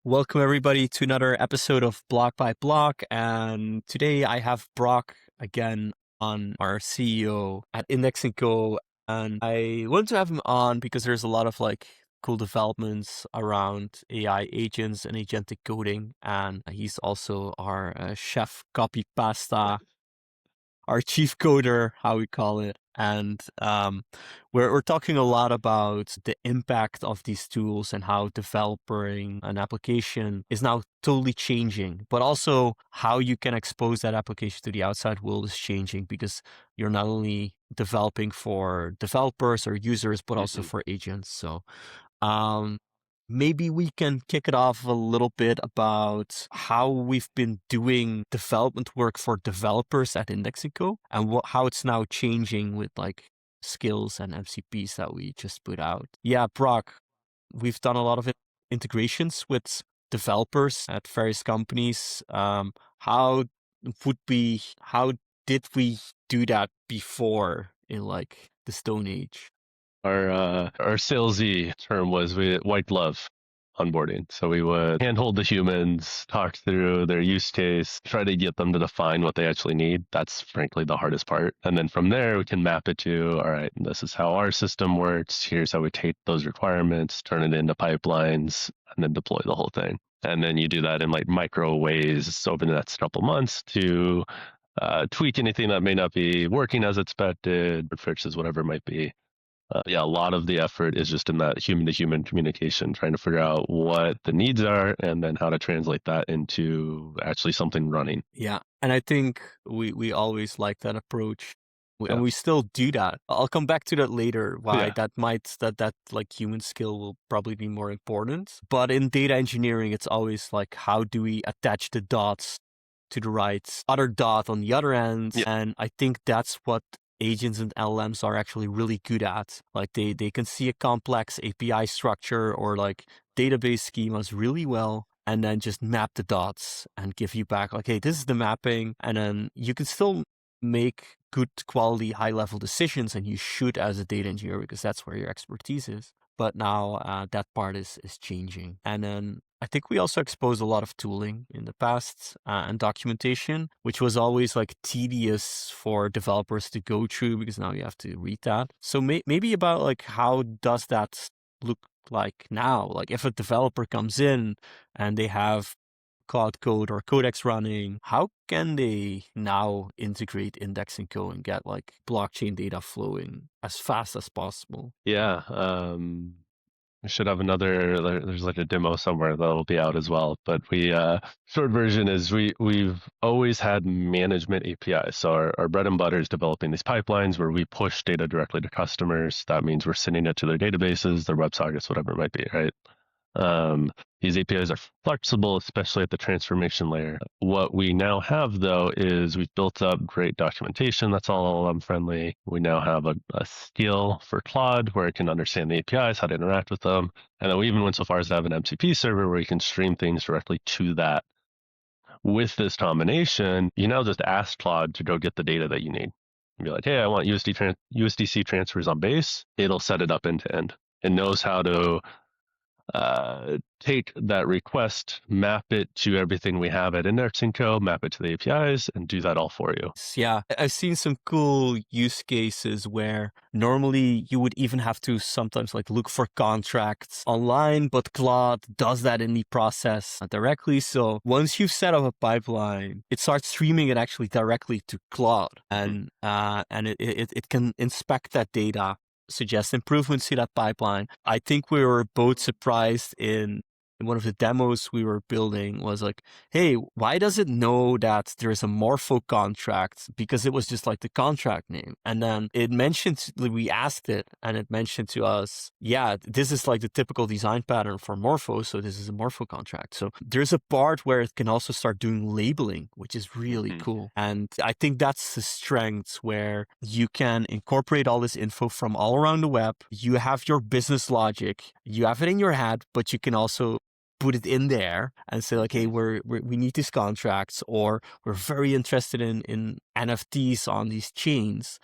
Welcome everybody to another episode of Block by Block. And today I have Brock again on, our CEO at Index & Co. And I wanted to have him on because there's a lot of cool developments around AI agents and agentic coding. And he's also our chef copy pasta, our chief coder, how we call it. And we're talking a lot about the impact of these tools and how developing an application is now totally changing, but also how you can expose that application to the outside world is changing because you're not only developing for developers or users, but also for agents. So maybe we can kick it off a little bit about how we've been doing development work for developers at Index & Co. and how it's now changing with skills and MCPs that we just put out. Yeah, Brock, we've done a lot of integrations with developers at various companies. How did we do that before in the Stone Age? Our salesy term was white glove onboarding. So we would handhold the humans, talk through their use case, try to get them to define what they actually need. That's frankly the hardest part. And then from there, we can map it to, all right, this is how our system works. Here's how we take those requirements, turn it into pipelines, and then deploy the whole thing. And then you do that in micro ways over the next couple months to tweak anything that may not be working as expected, or fixes whatever it might be. A lot of the effort is just in that human-to-human communication, trying to figure out what the needs are and then how to translate that into actually something running. Yeah, and I think we always like that approach, and we still do that. I'll come back to that later. Why that human skill will probably be more important. But in data engineering, it's always how do we attach the dots to the right other dot on the other end, and I think that's what agents and LLMs are actually really good at. They can see a complex API structure or database schemas really well, and then just map the dots and give you back hey, this is the mapping. And then you can still make good quality high level decisions, and you should as a data engineer because that's where your expertise is. But now that part is changing. And then I think we also exposed a lot of tooling in the past and documentation, which was always tedious for developers to go through because now you have to read that. So maybe about how does that look like now? If a developer comes in and they have Claude Code or Codex running, how can they now integrate Index & Co. and get blockchain data flowing as fast as possible? Yeah. We should have there's a demo somewhere that'll be out as well. But short version is we've always had management APIs. So our bread and butter is developing these pipelines where we push data directly to customers. That means we're sending it to their databases, their WebSockets, whatever it might be, right? These APIs are flexible, especially at the transformation layer. What we now have, though, is we've built up great documentation that's all LLM friendly. We now have a skill for Claude where it can understand the APIs, how to interact with them. And then we even went so far as to have an MCP server where you can stream things directly to that. With this combination, you now just ask Claude to go get the data that you need. And be like, hey, I want USDC transfers on base. It'll set it up end to end. It knows how to take that request, map it to everything we have at Index & Co., map it to the APIs, and do that all for you. Yeah, I've seen some cool use cases where normally you would even have to sometimes look for contracts online, but Claude does that in the process directly. So once you've set up a pipeline, it starts streaming it actually directly to Claude, and it can inspect that data, suggest improvements to that pipeline. I think we were both surprised in one of the demos we were building was hey, why does it know that there's a Morpho contract? Because it was just the contract name. And then it mentioned, we asked it and it mentioned to us, yeah, this is the typical design pattern for Morpho. So this is a Morpho contract. So there's a part where it can also start doing labeling, which is really cool. And I think that's the strength where you can incorporate all this info from all around the web. You have your business logic, you have it in your head, but you can also put it in there and say hey, we need these contracts, or we're very interested in NFTs on these chains.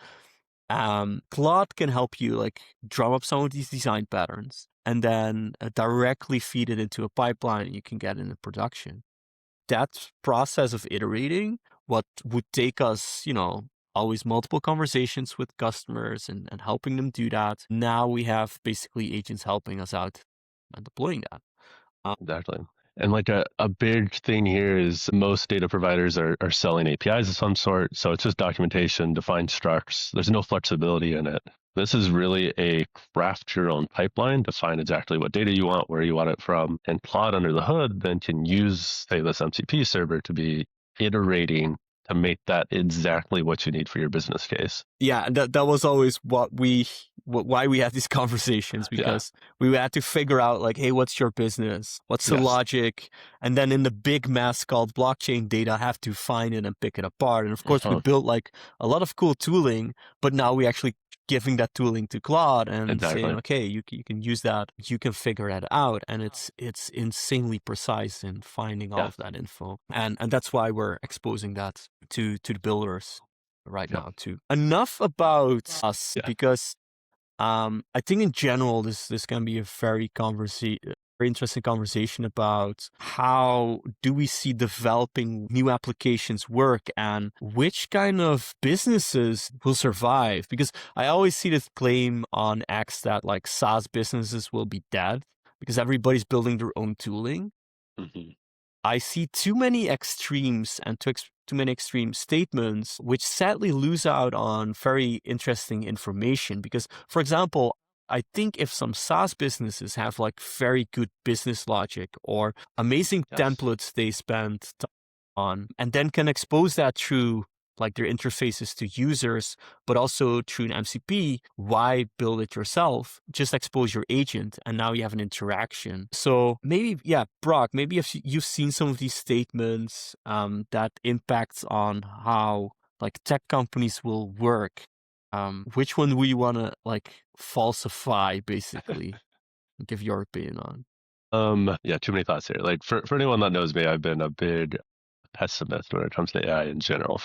Claude can help you drum up some of these design patterns, and then directly feed it into a pipeline and you can get it into production. That process of iterating, what would take us, always multiple conversations with customers and helping them do that. Now we have basically agents helping us out and deploying that. Exactly. And like a big thing here is most data providers are selling APIs of some sort. So it's just documentation, defined structs. There's no flexibility in it. This is really a craft your own pipeline, define exactly what data you want, where you want it from. And Claude under the hood then can use, say, this MCP server to be iterating to make that exactly what you need for your business case. Yeah, that was always why we had these conversations, because we had to figure out like, hey, what's your business? What's the logic? And then in the big mess called blockchain data, have to find it and pick it apart. And of course, we built like a lot of cool tooling, but now we actually giving that tooling to Claude and saying, okay, you can use that, you can figure that out, and it's insanely precise in finding all of that info, and that's why we're exposing that to the builders right now too. Enough about us, because I think in general this can be a very interesting conversation about how do we see developing new applications work and which kind of businesses will survive. Because I always see this claim on X that like SaaS businesses will be dead because everybody's building their own tooling. I see too many extremes and too many extreme statements, which sadly lose out on very interesting information. Because, for example, I think if some SaaS businesses have like very good business logic or amazing templates they spend on, and then can expose that through like their interfaces to users, but also through an MCP, why build it yourself? Just expose your agent and now you have an interaction. So maybe, Brock, maybe if you've seen some of these statements that impacts on how like tech companies will work, which one would you want to like falsify basically? Give your opinion on. Too many thoughts here. Like for anyone that knows me, I've been a big pessimist when it comes to AI in general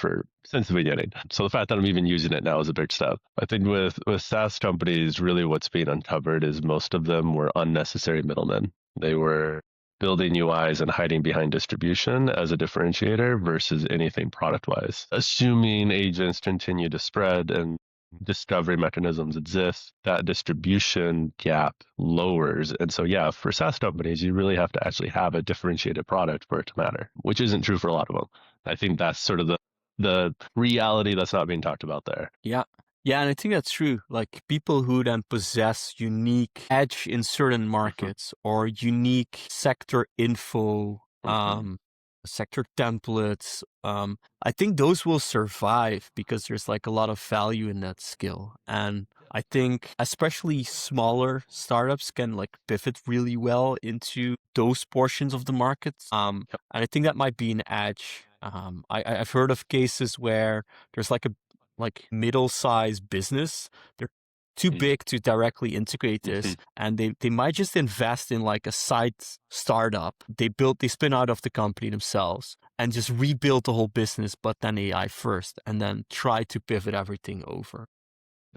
since the beginning. So the fact that I'm even using it now is a big step. I think with SaaS companies, really what's being uncovered is most of them were unnecessary middlemen. They were building UIs and hiding behind distribution as a differentiator versus anything product-wise. Assuming agents continue to spread and discovery mechanisms exist, that distribution gap lowers. And so, for SaaS companies, you really have to actually have a differentiated product for it to matter, which isn't true for a lot of them. I think that's sort of the reality that's not being talked about there. Yeah, and I think that's true. Like people who then possess unique edge in certain markets or unique sector info, sector templates, I think those will survive because there's like a lot of value in that skill. And I think especially smaller startups can like pivot really well into those portions of the market. And I think that might be an edge. I've heard of cases where there's like a middle-sized business. They're too big to directly integrate this, and they might just invest in like a side startup. They spin out of the company themselves and just rebuild the whole business, but then AI first, and then try to pivot everything over.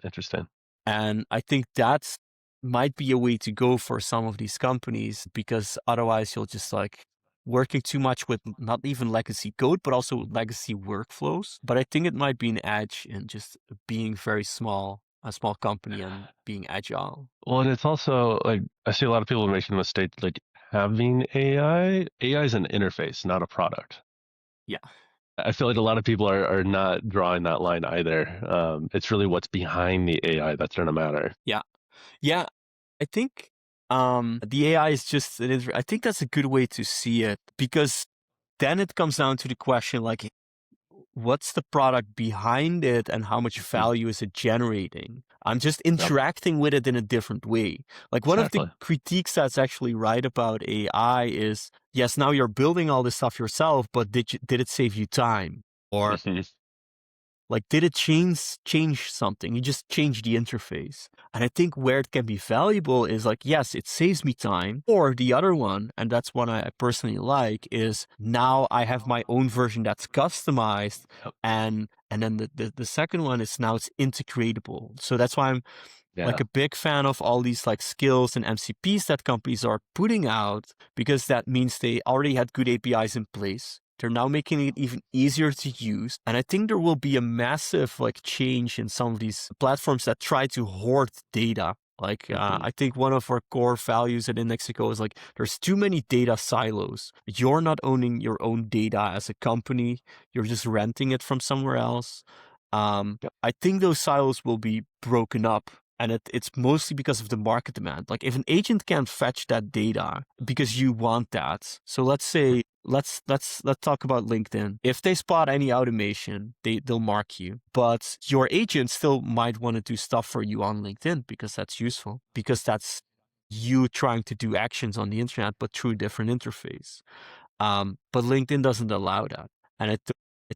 Interesting. And I think that might be a way to go for some of these companies, because otherwise you'll just like working too much with not even legacy code, but also legacy workflows. But I think it might be an edge in just being very small, a small company, and being agile. Well, and it's also like, I see a lot of people making the mistake, like having AI is an interface, not a product. Yeah. I feel like a lot of people are not drawing that line either. It's really what's behind the AI that's going to matter. Yeah. I think the AI is just I think that's a good way to see it, because then it comes down to the question like, what's the product behind it and how much value is it generating? I'm just interacting with it in a different way. Like one of the critiques that's actually right about AI is, yes, now you're building all this stuff yourself, but did it save you time? Or like, did it change something? You just changed the interface. And I think where it can be valuable is like, yes, it saves me time. Or the other one, and that's one I personally like, is now I have my own version that's customized. And then the second one is now it's integratable. So that's why like Yeah. a big fan of all these like skills and MCPs that companies are putting out, because that means they already had good APIs in place. They're now making it even easier to use. And I think there will be a massive like change in some of these platforms that try to hoard data. Like, Hmm. I think one of our core values at Indexico is like, there's too many data silos. You're not owning your own data as a company. You're just renting it from somewhere else. Yep. I think those silos will be broken up, and it's mostly because of the market demand. Like, if an agent can't fetch that data because you want that. So let's say, let's talk about LinkedIn. If they spot any automation, they'll mark you. But your agent still might want to do stuff for you on LinkedIn because that's useful, because that's you trying to do actions on the internet, but through a different interface. But LinkedIn doesn't allow that. And I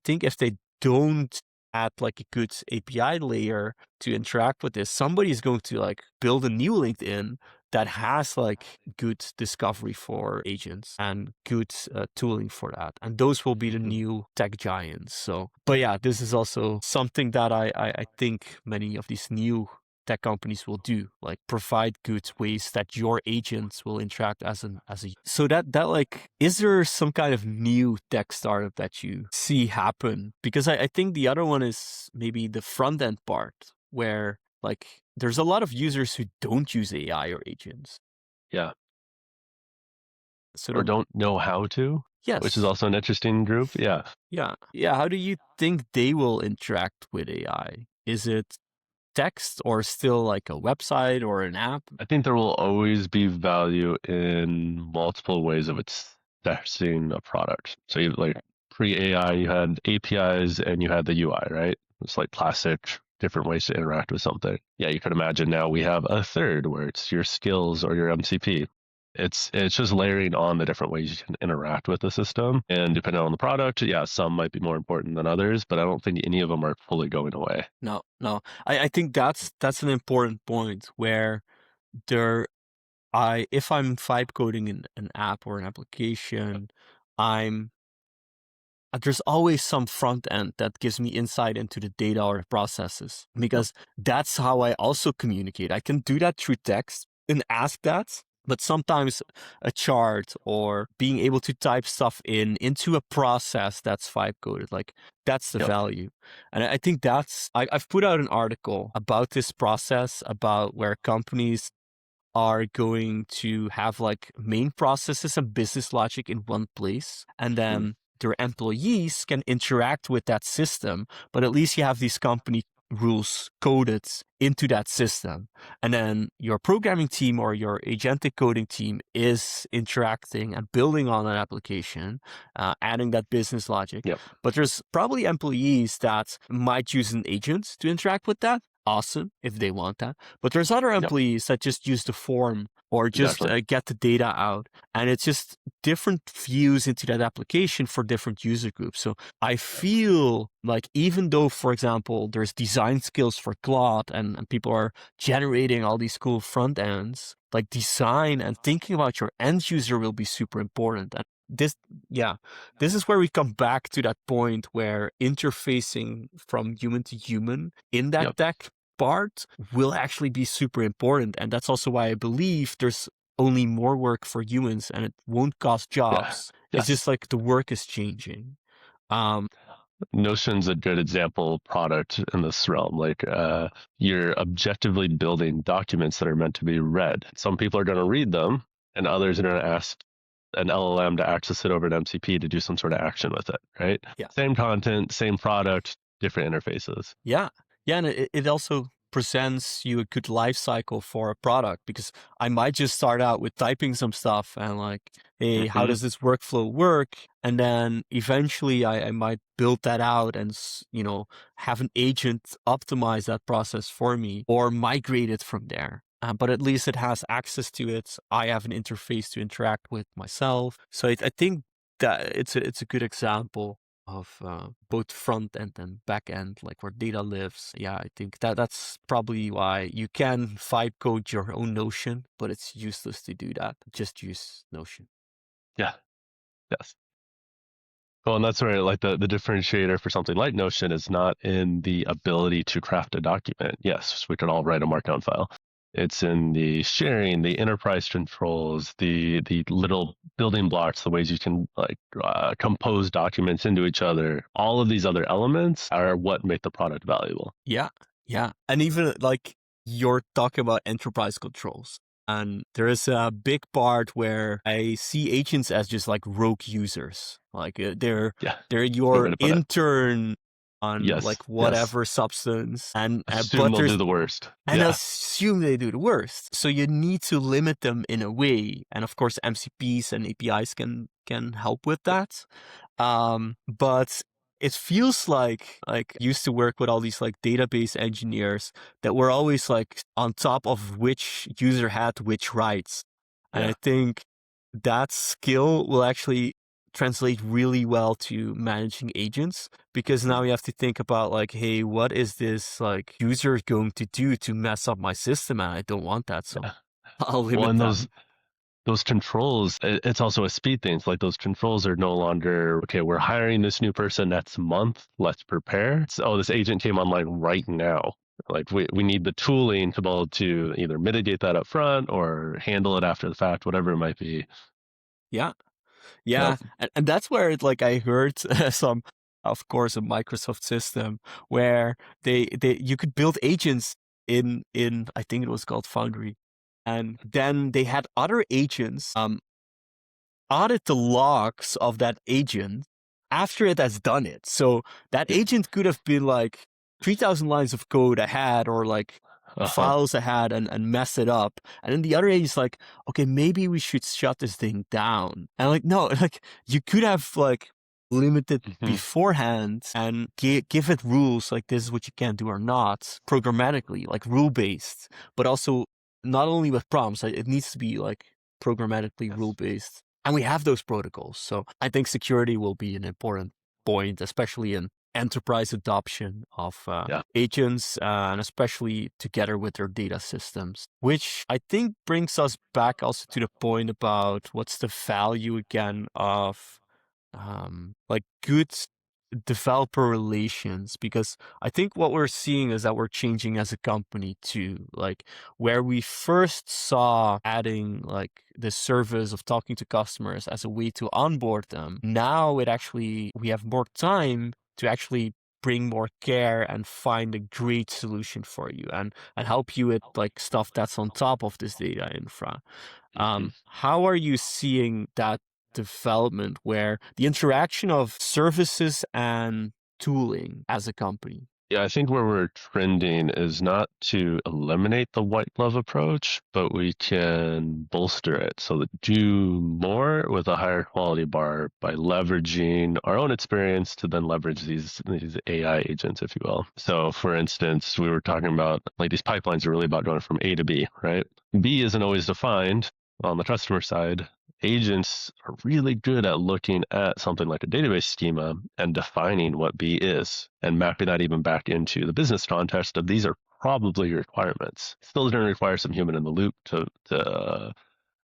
think if they don't add like a good API layer to interact with this, somebody is going to like build a new LinkedIn that has like good discovery for agents and good tooling for that. And those will be the Hmm. new tech giants. So, but yeah, this is also something that I think many of these new tech companies will do, like provide good ways that your agents will interact as a. So that like, is there some kind of new tech startup that you see happen? Because I think the other one is maybe the front end part, where like there's a lot of users who don't use AI or agents. Yeah. So Or don't know how to, which is yes, also an interesting group. Yeah. yeah. How do you think they will interact with AI? Is it text or still like a website or an app? I think there will always be value in multiple ways of accessing a product. So you like pre-AI, you had APIs and you had the UI, right? It's like classic different ways to interact with something. Yeah, you could imagine now we have a third where it's your skills or your MCP. It's just layering on the different ways you can interact with the system. And depending on the product, yeah, some might be more important than others, but I don't think any of them are fully going away. No, no. I think that's an important point where there if I'm vibe coding an app or an application, I'm there's always some front end that gives me insight into the data or the processes, Yep. because that's how I also communicate. I can do that through text and ask that, but sometimes a chart or being able to type stuff into a process that's vibe coded, like that's the Yep. value. And I think I've put out an article about this process, about where companies are going to have like main processes and business logic in one place, and Mhm. then their employees can interact with that system, but at least you have these company rules coded into that system, and then your programming team or your agentic coding team is interacting and building on an application, adding that business logic. Yep. But there's probably employees that might use an agent to interact with that. Awesome if they want that. But there's other Yep. employees that just use the form or just Exactly. get the data out. And it's just different views into that application for different user groups. So I feel like, even though, for example, there's design skills for Claude and people are generating all these cool front ends, like design and thinking about your end user will be super important. And yeah, this is where we come back to that point where interfacing from human to human in that Yep. tech part will actually be super important. And that's also why I believe there's only more work for humans and it won't cost Yeah. jobs. It's Yes. just like the work is changing. Um, Notion's a good example product in this realm. Like you're objectively building documents that are meant to be read. Some people are going to read them, and others are going to ask an LLM to access it over an MCP to do some sort of action with it, right? yeah. Same content, same product, different interfaces. Yeah. Yeah. And it also presents you a good life cycle for a product, because I might just start out with typing some stuff and like, hey, how Hmm. does this workflow work? And then eventually I might build that out and, have an agent optimize that process for me or migrate it from there. But at least it has access to it. I have an interface to interact with myself. So I think that it's a good example of both front end and back end, like where data lives. Yeah, I think that's probably why you can vibe code your own Notion, but it's useless to do that. Just use Notion. Yeah. Yes. Well, and that's where like the differentiator for something like Notion is not in the ability to craft a document. Yes, we could all write a markdown file. It's in the sharing, the enterprise controls, the little building blocks, the ways you can like compose documents into each other. All of these other elements are what make the product valuable. Yeah, yeah. And even like you're talking about enterprise controls. And there is a big part where I see agents as just like rogue users. Like Yeah, they're good way your to put it. intern on Yes, like yes. whatever substance, and Assume but they'll there's do the worst. and Yeah, assume they do the worst. So you need to limit them in a way, and of course MCPs and APIs can help with that. But it feels like I used to work with all these like database engineers that were always like on top of which user had which rights. And I yeah. think that skill will actually translate really well to managing agents, because now you have to think about like, hey, what is this like user going to do to mess up my system? And I don't want that. So Yeah. I'll Well, limit and that. those controls, it's also a speed thing. It's like those controls are no longer, okay, we're hiring this new person next month. Let's prepare. It's, oh, this agent came online right now. Like we need the tooling to be able to either mitigate that up front or handle it after the fact, whatever it might be. Yeah. Yeah, Yep. and that's where it, like I heard some, of course, a Microsoft system where they you could build agents in I think it was called Foundry, and then they had other agents audit the logs of that agent after it has done it. So that Yep. agent could have been like 3,000 lines of code ahead, or like Uh-huh. files ahead, and mess it up. And then the other agent's like, okay, maybe we should shut this thing down. And like, no, like you could have like limited Hmm. beforehand and give it rules like this is what you can do or not programmatically, like rule based, but also not only with prompts, like, it needs to be like programmatically rule Yes. based. And we have those protocols. So I think security will be an important point, especially in enterprise adoption of Yeah. agents, and especially together with their data systems, which I think brings us back also to the point about what's the value again of like good developer relations, because I think what we're seeing is that we're changing as a company too. Like where we first saw adding like the service of talking to customers as a way to onboard them, now we have more time to actually bring more care and find a great solution for you, and help you with like stuff that's on top of this data infra. Hmm. How are you seeing that development where the interaction of services and tooling as a company? Yeah, I think where we're trending is not to eliminate the white glove approach, but we can bolster it so that do more with a higher quality bar by leveraging our own experience to then leverage these AI agents, if you will. So for instance, we were talking about like these pipelines are really about going from A to B, right? B isn't always defined on the customer side. Agents are really good at looking at something like a database schema and defining what B is and mapping that even back into the business context of these are probably requirements. Still going to require some human in the loop to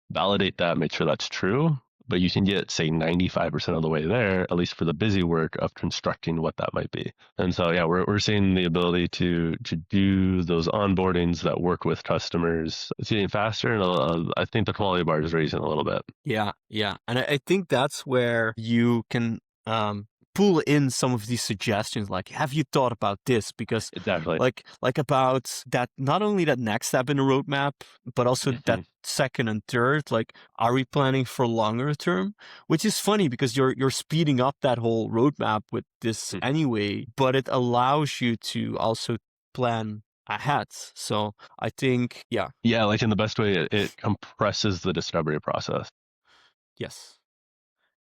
validate that, make sure that's true. But you can get, say, 95% of the way there, at least for the busy work of constructing what that might be. And so, yeah, we're seeing the ability to do those onboardings that work with customers. It's getting faster, and I think the quality bar is raising a little bit. Yeah, yeah. And I think that's where you can pull in some of these suggestions, like, have you thought about this? Because Exactly. like about that, not only that next step in the roadmap, but also that Hmm. second and third, like, are we planning for longer term? Which is funny because you're speeding up that whole roadmap with this anyway, but it allows you to also plan ahead. So I think, yeah, Yeah, like in the best way, it compresses the discovery process. yes.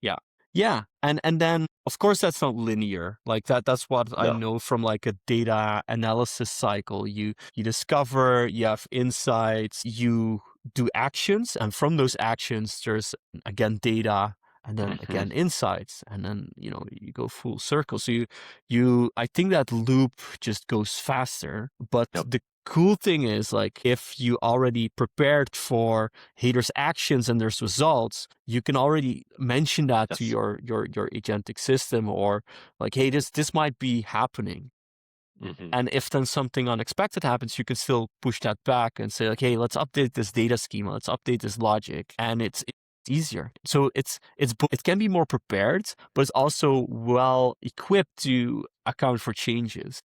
Yeah. Yeah. And then of course that's not linear. Like that's what I No. know from like a data analysis cycle. You discover, you have insights, you do actions, and from those actions there's again data, and then Hmm. again insights, and then you go full circle. So you I think that loop just goes faster, but Yep. the cool thing is, like, if you already prepared for, hey, there's actions and there's results, you can already mention that to Yes. your agentic system, or like, hey, this might be happening. Hmm. And if then something unexpected happens, you can still push that back and say, like, hey, let's update this data schema, let's update this logic, and it's easier. So it can be more prepared, but it's also well equipped to account for changes.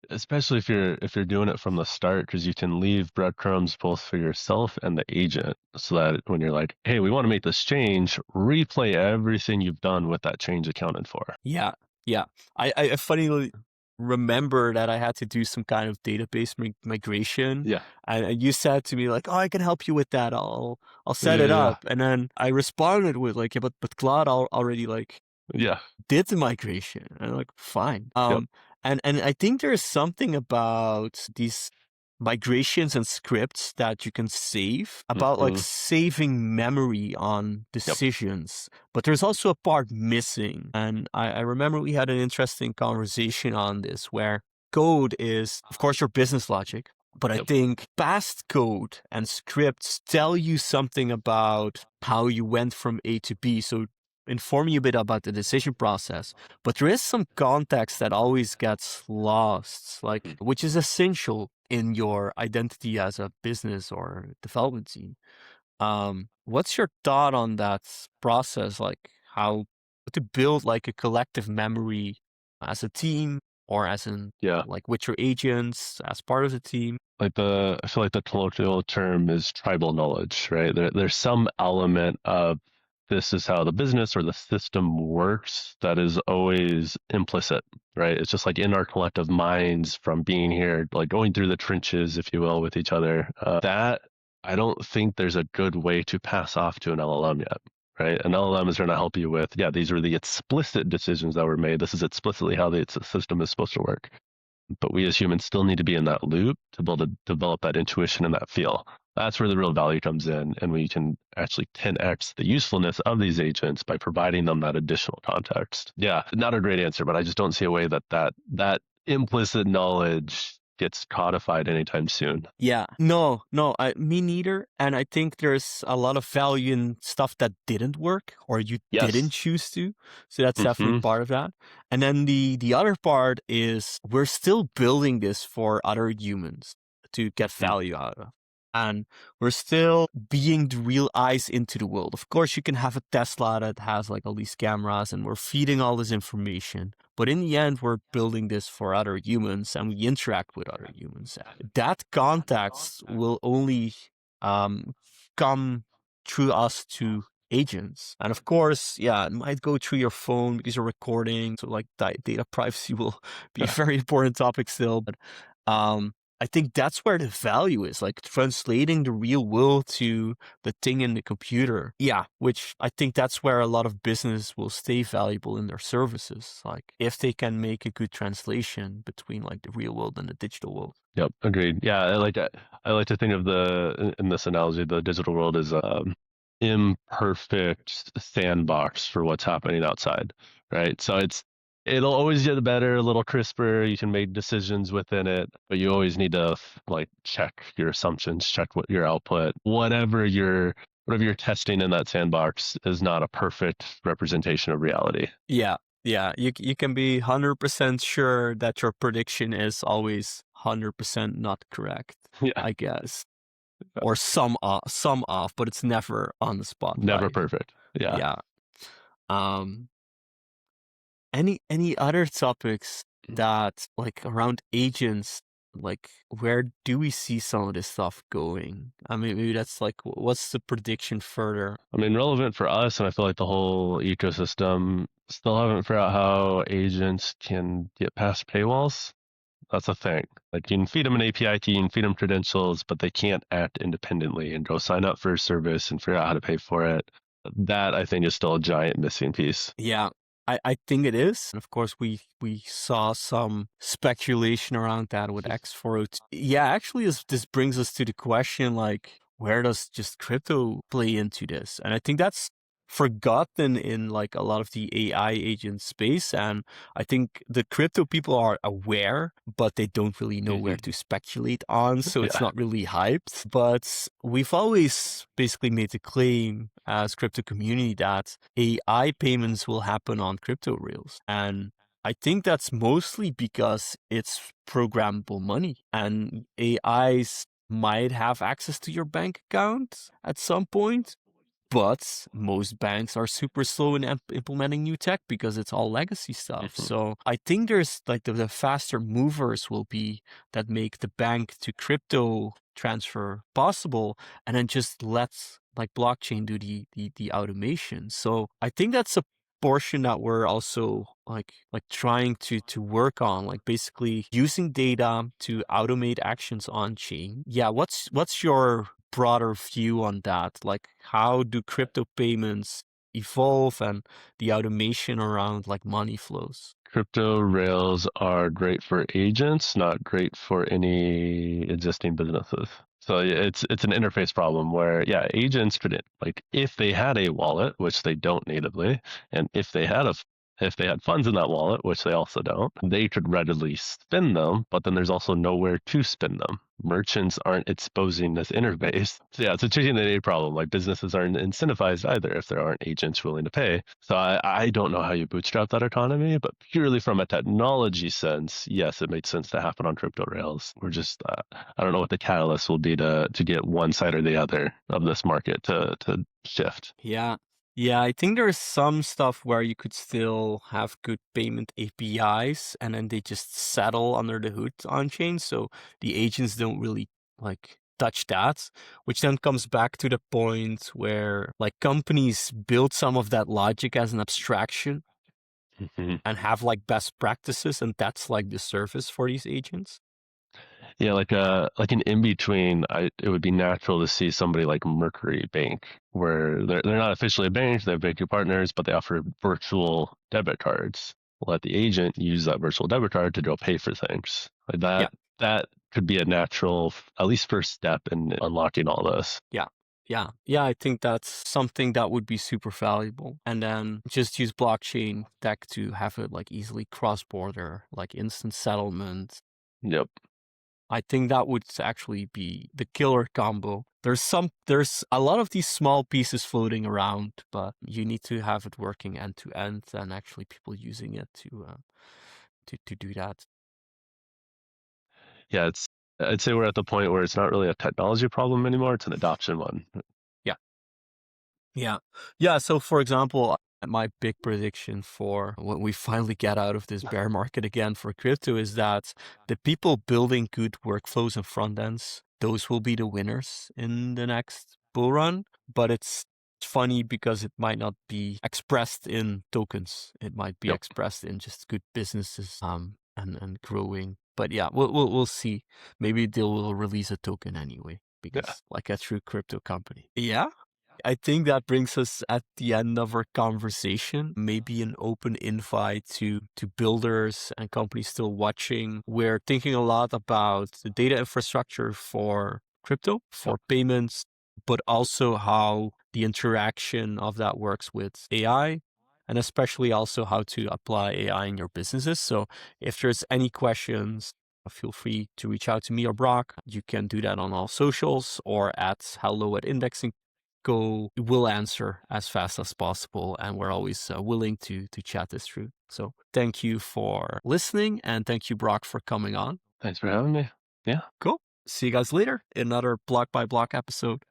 Especially if you're doing it from the start, because you can leave breadcrumbs both for yourself and the agent, so that when you're like, hey, we want to make this change, replay everything you've done with that change accounted for. Yeah, yeah. I funnily remember that I had to do some kind of database migration, Yeah. and you said to me, like, "Oh, I can help you with that. I'll set it Yeah. up." And then I responded with, like, "Yeah, but Claude already, like, Yeah. did the migration." And I'm like, fine. Yep. And I think there's something about these migrations and scripts that you can save, about like Hmm. saving memory on Yep. decisions. But there's also a part missing. And I remember we had an interesting conversation on this, where code is, of course, your business logic. But I Yep. think past code and scripts tell you something about how you went from A to B. So inform you a bit about the decision process. But there is some context that always gets lost, like, Mm. which is essential in your identity as a business or development team. What's your thought on that process? Like, how to build like a collective memory as a team, or as in, Yeah. like, with your agents as part of the team? I feel like the colloquial term is tribal knowledge, right? There's some element of this is how the business or the system works that is always implicit, right? It's just like in our collective minds from being here, like going through the trenches, if you will, with each other. That I don't think there's a good way to pass off to an LLM yet, right? An LLM is going to help you with, yeah, these are the explicit decisions that were made. This is explicitly how the system is supposed to work. But we as humans still need to be in that loop to be able to develop that intuition and that feel. That's where the real value comes in, and we can actually 10x the usefulness of these agents by providing them that additional context. Yeah, not a great answer, but I just don't see a way that implicit knowledge gets codified anytime soon. Yeah, no, me neither. And I think there's a lot of value in stuff that didn't work or you didn't Yes. choose to. So that's definitely Hmm. part of that. And then the other part is, we're still building this for other humans to get value out of. And we're still being the real eyes into the world. Of course, you can have a Tesla that has like all these cameras and we're feeding all this information. But in the end, we're building this for other humans and we interact with other humans. That context will only um, come through us to agents. And of course, yeah, it might go through your phone because you're recording. So like data privacy will be a very important topic still. But I think that's where the value is, like translating the real world to the thing in the computer. Yeah, which I think that's where a lot of business will stay valuable in their services. Like, if they can make a good translation between like the real world and the digital world. Yep, agreed. Yeah, I like to think of in this analogy, the digital world is imperfect sandbox for what's happening outside, right? So it'll always get better, a little crisper. You can make decisions within it, but you always need to like check your assumptions, check what your output, whatever you're testing in that sandbox is not a perfect representation of reality. Yeah. Yeah, you can be 100% sure that your prediction is always 100% not correct, Yeah, I guess. Or some off, but it's never on the spot, never right? perfect. Yeah. Yeah. Um, any other topics that, like, around agents, like, where do we see some of this stuff going? I mean, maybe that's like, what's the prediction further? I mean, relevant for us, and I feel like the whole ecosystem still haven't figured out how agents can get past paywalls. That's a thing. Like you can feed them an API key and feed them credentials, but they can't act independently and go sign up for a service and figure out how to pay for it. That I think is still a giant missing piece. Yeah, I think it is. And of course, we saw some speculation around that with X402. Yeah, actually, this brings us to the question, like, where does just crypto play into this? And I think that's forgotten in like a lot of the AI agent space. And I think the crypto people are aware, but they don't really know where to speculate on. So it's Yeah. not really hyped. But we've always basically made the claim as crypto community that AI payments will happen on crypto rails. And I think that's mostly because it's programmable money, and AIs might have access to your bank account at some point, but most banks are super slow in implementing new tech because it's all legacy stuff. So I think there's like the faster movers will be that make the bank to crypto transfer possible, and then just let like blockchain do the automation. So I think that's a portion that we're also like trying to work on, like basically using data to automate actions on chain. Yeah, what's your broader view on that? Like, how do crypto payments evolve and the automation around like money flows? Crypto rails are great for agents, not great for any existing businesses. So it's an interface problem where yeah, agents could like if they had a wallet, which they don't natively, and if they had funds in that wallet, which they also don't, they could readily spin them, but then there's also nowhere to spin them. Merchants aren't exposing this interface. So yeah, it's a chicken and egg problem. Like businesses aren't incentivized either if there aren't agents willing to pay. So I don't know how you bootstrap that economy, but purely from a technology sense, yes, it makes sense to happen on crypto rails. We're just I don't know what the catalyst will be to get one side or the other of this market to shift. Yeah. Yeah, I think there's some stuff where you could still have good payment APIs and then they just settle under the hood on chain. So the agents don't really like touch that, which then comes back to the point where like companies build some of that logic as an abstraction Mhm. and have like best practices, and that's like the service for these agents. Yeah, like an in between, it would be natural to see somebody like Mercury Bank, where they're not officially a bank, they're banking partners, but they offer virtual debit cards. Let the agent use that virtual debit card to go pay for things. Like Yeah. that could be a natural, at least first step in unlocking all this. Yeah. Yeah. Yeah. I think that's something that would be super valuable. And then just use blockchain tech to have it like easily cross border, like instant settlement. Yep. I think that would actually be the killer combo. There's a lot of these small pieces floating around, but you need to have it working end to end and actually people using it to do that. Yeah, I'd say we're at the point where it's not really a technology problem anymore, it's an adoption one. Yeah. Yeah. Yeah. So, for example, my big prediction for when we finally get out of this bear market again for crypto is that the people building good workflows and front ends, those will be the winners in the next bull run. But it's funny because it might not be expressed in tokens. It might be Yep. expressed in just good businesses and growing. But yeah, we'll see. Maybe they will release a token anyway Yeah. because like a true crypto company. Yeah. I think that brings us at the end of our conversation. Maybe an open invite to builders and companies still watching. We're thinking a lot about the data infrastructure for crypto, for payments, but also how the interaction of that works with AI, and especially also how to apply AI in your businesses. So if there's any questions, feel free to reach out to me or Brock. You can do that on all socials or at hello@indexing. We'll answer as fast as possible, and we're always willing to chat this through. So thank you for listening, and thank you, Brock, for coming on. Thanks for having me. Yeah. Cool. See you guys later in another block by block episode.